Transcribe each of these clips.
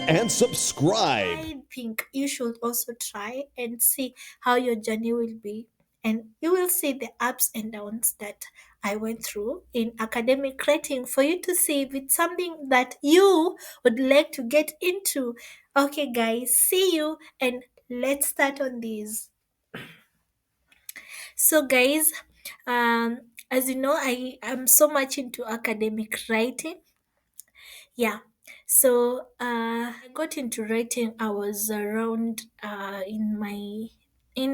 and subscribe. I think you should also try and see how your journey will be. And you will see the ups and downs that I went through in academic writing for you to see if it's something that you would like to get into. Okay, guys, see you and let's start on this. So, guys, as you know, I am so much into academic writing. Yeah. So I got into writing. I was around in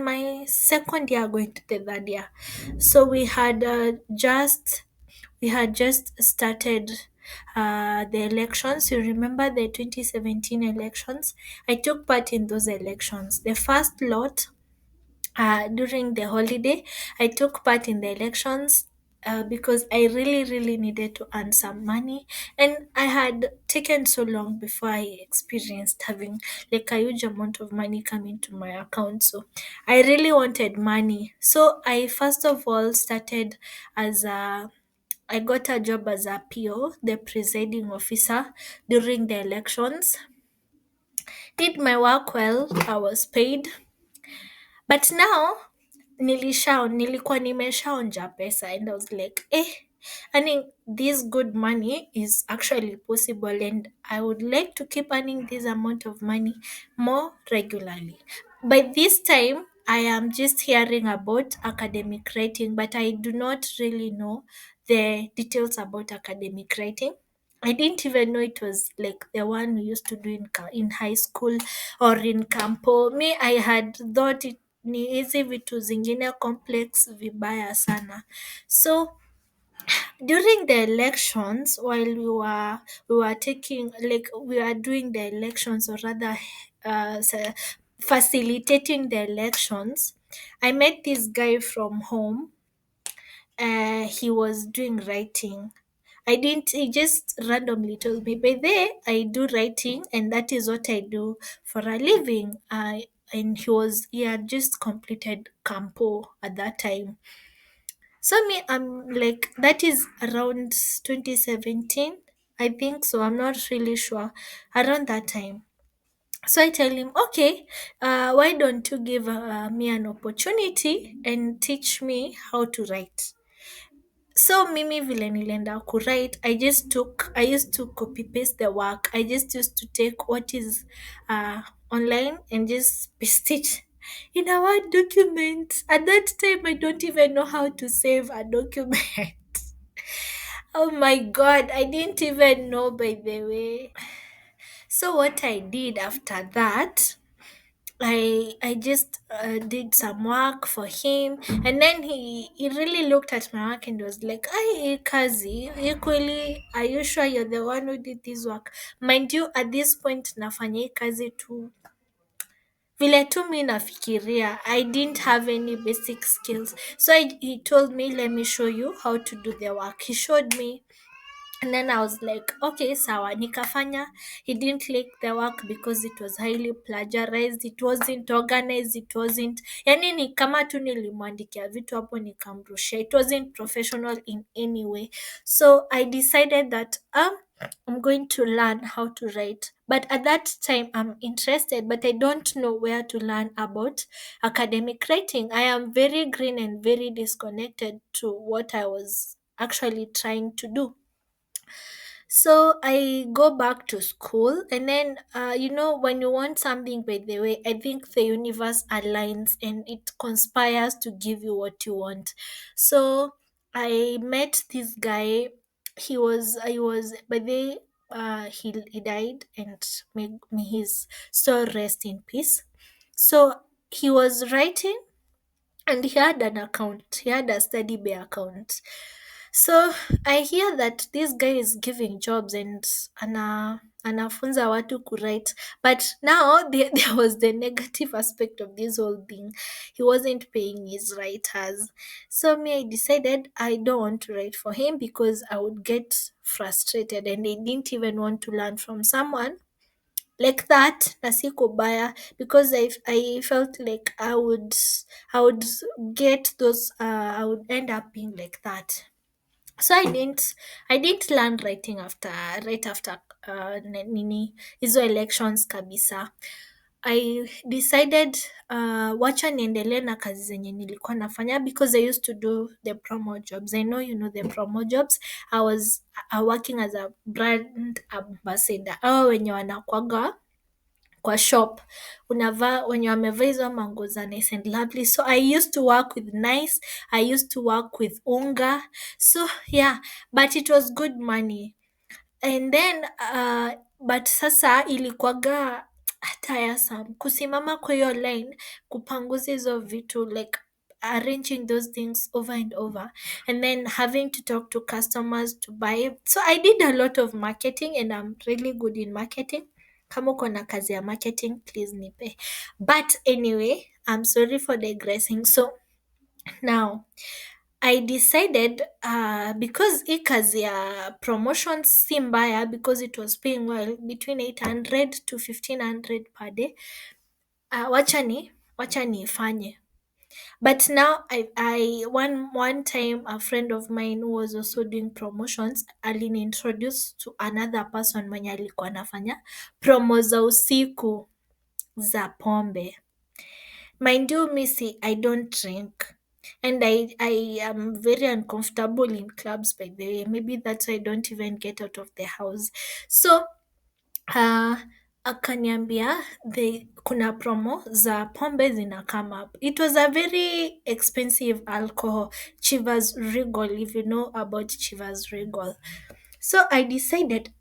my second year going to the third year. So we had just started the elections. You remember the 2017 elections? I took part in those elections. The first lot during the holiday, I took part in the elections because I really, really needed to earn some money. And I had taken so long before I experienced having like a huge amount of money coming to my account. So I really wanted money. So I first of all started as a I got a job as a PO, the presiding officer during the elections. Did my work well, I was paid. But now nilikuwa nimeshaonja pesa and I was like, earning this good money is actually possible and I would like to keep earning this amount of money more regularly. By this time, I am just hearing about academic writing, but I do not really know the details about academic writing. I didn't even know it was like the one we used to do in high school or in campo. Me, I had thought it ni hizi vitu zingine complex vibaya sana. So during the elections, while we were taking like we were doing the elections or rather facilitating the elections, I met this guy from home. He was doing writing. I didn't, he just randomly told me, by there, I do writing and that is what I do for a living. And he had just completed Campo at that time. So me, I'm like, that is around 2017. I think so. I'm not really sure. Around that time. So I tell him, okay, why don't you give me an opportunity and teach me how to write? So mimi vile nilienda kuwrite, I used to copy paste the work. I just used to take what is online and just paste it in a Word document. At that time, I don't even know how to save a document. Oh my god, I didn't even know, by the way. So what I did after that, I just did some work for him, and then he really looked at my work and was like, "Hey, Kazi, equally, are you sure you're the one who did this work?" Mind you, at this point nafanya hii kazi tu vile tu mi nafikiria. I didn't have any basic skills, so he told me, "Let me show you how to do the work." He showed me. And then I was like, okay, sawa, nikafanya. He didn't like the work because it was highly plagiarized. It wasn't organized. It wasn't, yani ni kama tu nilimwandikia vitu hapo nikamrushia. It wasn't professional in any way. So I decided that I'm going to learn how to write. But at that time, I'm interested, but I don't know where to learn about academic writing. I am very green and very disconnected to what I was actually trying to do. So I go back to school, and then when you want something, by the way, I think the universe aligns and it conspires to give you what you want. So I met this guy. He was by the he died, and may his soul rest in peace. So he was writing, and he had an account. He had a study bay account. So I hear that this guy is giving jobs and anafunza watu kuwrite. But now there was the negative aspect of this whole thing. He wasn't paying his writers. So me, I decided I don't want to write for him because I would get frustrated and I didn't even want to learn from someone like that. Na si kubaya because I felt like I would get those I would end up being like that. So I didn't learn writing right after nini hizo elections kabisa. I decided wacha niendelee na kazi zenye nilikuwa nafanya because I used to do the promo jobs. I know you know the promo jobs. I was working as a brand ambassador. Hao wenye wanakwaga kwa shop unavaa wenye wamevaa hizo manguo za Nice and Lovely. So I used to work with Nice, I used to work with Unga. So yeah, but it was good money. And then but sasa ilikuwaga tiresome kusimama kwa hiyo line kupanguza hizo vitu, like arranging those things over and over, and then having to talk to customers to buy. So I did a lot of marketing and I'm really good in marketing. Kama uko na kazi ya marketing, please nipe. But anyway, I'm sorry for digressing. So now I decided because hii kazi ya promotions si mbaya because it was paying well between 800 to 1500 per day. Wacha niifanye. But now I one time a friend of mine who was also doing promotions aliniintroduce to another person mwenye alikuwa anafanya promo za usiku za pombe. Mind you, Missy, I don't drink. And I am very uncomfortable in clubs, by the way. Maybe that's why I don't even get out of the house. So, uh, akaniambia kuna promo za pombe zina come up. It was a very expensive alcohol, Chivas Regal, if you know about Chivas Regal. So I decided,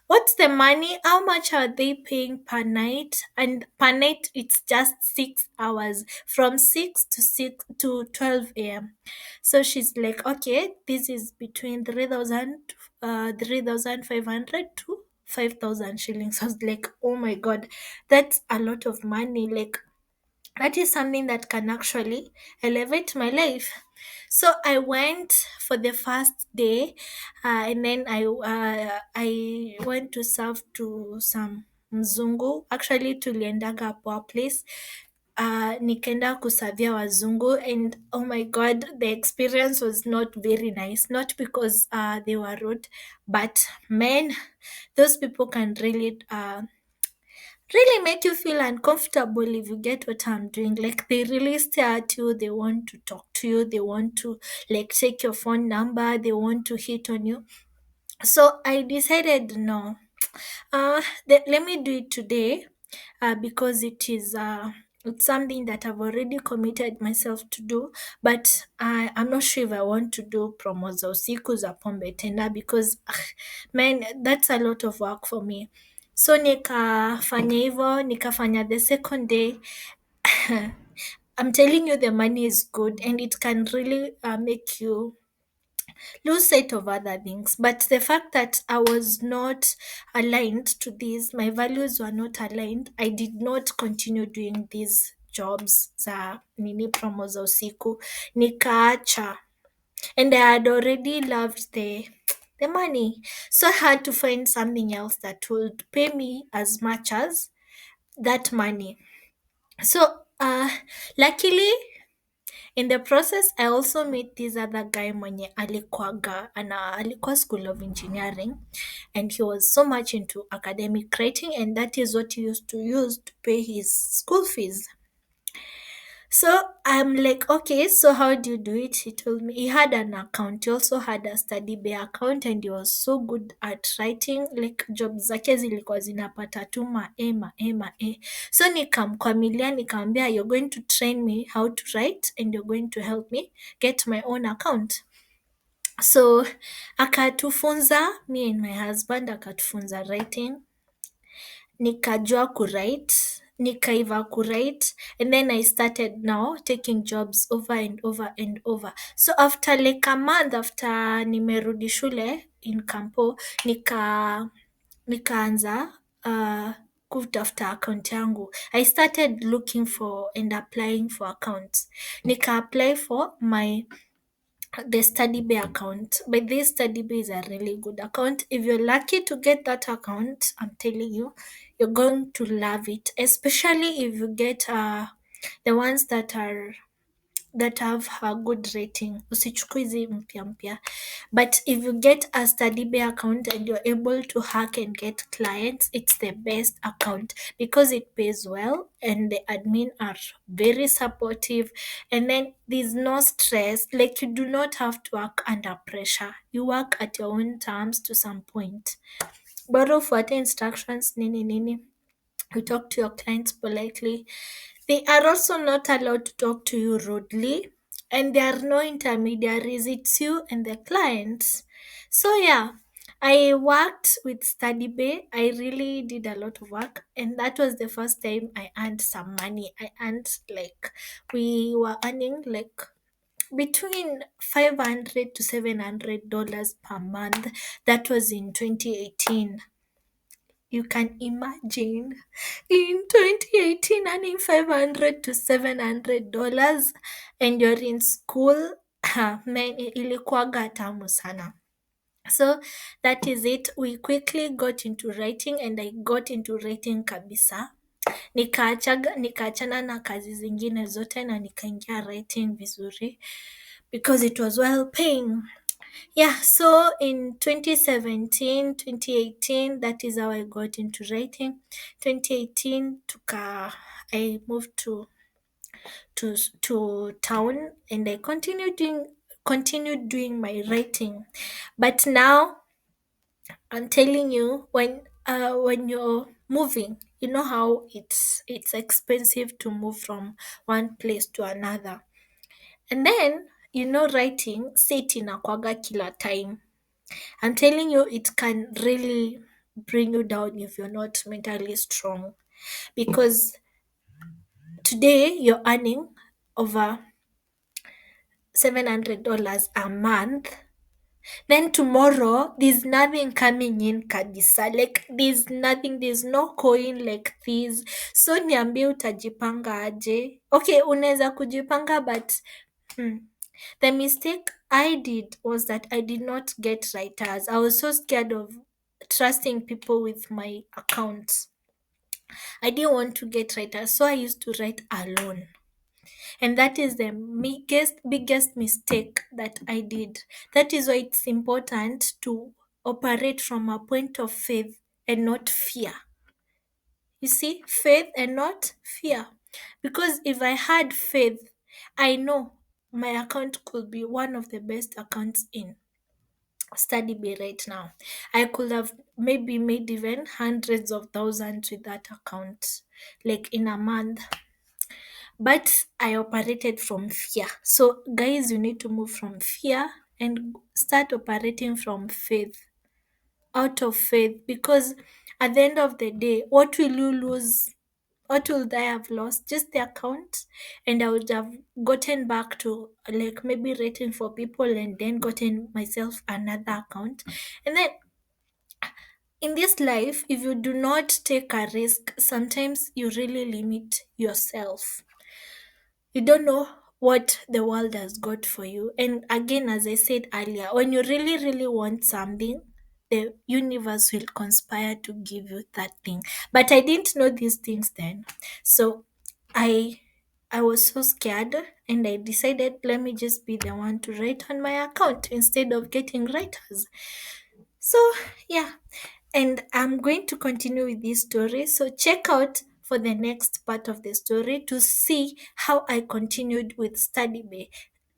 what's the money? How much are they paying per night? And per night, it's just 6 hours from 6 to 12 a.m. So she's like, okay, this is between 3,500 to 5,000 shillings. I was like, oh my God, that's a lot of money. Like, that is something that can actually elevate my life. So I went for the first day, and then I went to serve to some mzungu. Actually, tuliendaga kwa place. Nikaenda kusavia wazungu, and oh my God, the experience was not very nice. Not because they were rude, but man, those people can really make you feel uncomfortable, if you get what I'm doing. Like, they really stare at you, they want to talk to you, they want to like take your phone number, they want to hit on you. So I decided no. Let me do it today, because it's something that I've already committed myself to do, but I'm not sure if I want to do promo za usiku za pombe tena because man, that's a lot of work for me. So nikafanya hivyo, nikafanya the second day. I'm telling you, the money is good and it can really make you lose sight of other things. But the fact that I was not aligned to this, my values were not aligned, I did not continue doing these jobs za nini promo za usiku. Nikaacha. And I had already loved the money. So I had to find something else that would pay me as much as that money. So luckily in the process, I also met this other guy mwenye alikuwa School of Engineering, and he was so much into academic writing, and that is what he used to use to pay his school fees. So I'm like, okay, so how do you do it? He told me he had an account. He also had a study bay account, and he was so good at writing. Like, job zake zilikuwa zinapata tu ma A. So nikamkwamilia, nikamwambia, you're going to train me how to write and you're going to help me get my own account. So akatufunza, me and my husband akatufunza writing, nikajua kuwrite, nikaiva kuwrite, and then I started now taking jobs over and over and over. So after like a month after nimerudi shule in Campo, nikaanza kutafuta account yangu. I started looking for and applying for accounts. Nika apply for the study bay account. But this study bay is a really good account. If you're lucky to get that account, I'm telling you, you're going to love it, especially if you get the ones that are that have a good rating. Usichukue hizi mpya mpya. But if you get a StudyBay account and you're able to hack and get clients, it's the best account because it pays well and the admin are very supportive. And then there's no stress. Like you do not have to work under pressure. You work at your own terms to some point. Bora ufuate instructions nini nini. You talk to your clients politely. They are also not allowed to talk to you rudely, and there are no intermediaries. It's you and the clients. So yeah, I worked with StudyBay. I really did a lot of work, and that was the first time I earned some money. I earned like we were earning like between $500 to $700 per month. That was in 2018. You can imagine in 2018 earning 500 to $700 and you're in school. Man, ilikuwaga tamu sana. So that is it. We quickly got into writing and I got into writing kabisa. Nikaachana na kazi zingine zote na nikaingia writing vizuri because it was well paying. Yeah, so in 2017, 2018, that is how I got into writing. 2018, I moved to town and I continued doing my writing. But now I'm telling you, when you're moving, you know how it's expensive to move from one place to another. And then, writing, sit inakuwaga kila time. I'm telling you, it can really bring you down if you're not mentally strong. Because today you're earning over $700 a month. Then tomorrow there's nothing coming in kabisa. Like there's nothing, there's no coin like this. So niambie utajipanga aje. Okay, unaweza kujipanga but the mistake I did was that I did not get writers. I was so scared of trusting people with my accounts. I didn't want to get writers, so I used to write alone. And that is the biggest mistake that I did. That is why it's important to operate from a point of faith and not fear. You see, faith and not fear. Because if I had faith, I know my account could be one of the best accounts in StudyBay right now. I could have maybe made even hundreds of thousands with that account, like in a month. But I operated from fear. So, guys, you need to move from fear and start operating from faith, out of faith, because at the end of the day, what will you lose? What would I have lost? Just the account, and I would have gotten back to like maybe rating for people and then gotten myself another account. And then in this life, if you do not take a risk, sometimes you really limit yourself. You don't know what the world has got for you. And again, as I said earlier, when you really, really want something, the universe will conspire to give you that thing. But I didn't know these things then. So I I was so scared and I decided let me just be the one to write on my account instead of getting writers. So yeah, and I'm going to continue with this story. So check out for the next part of the story to see how I continued with StudyBay.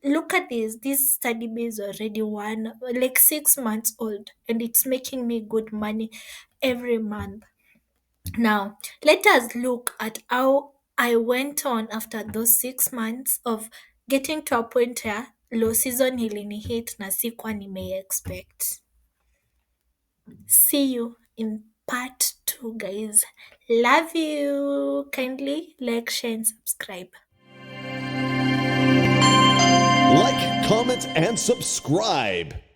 Look at this. This StudyBay is already like 6 months old, and it's making me good money every month. Now, let us look at how I went on after those 6 months of getting to a point where low season ilinihit na sikuwa expect. See you in part 2, guys. Love you. Kindly like, share, and subscribe. Like, comment, and subscribe.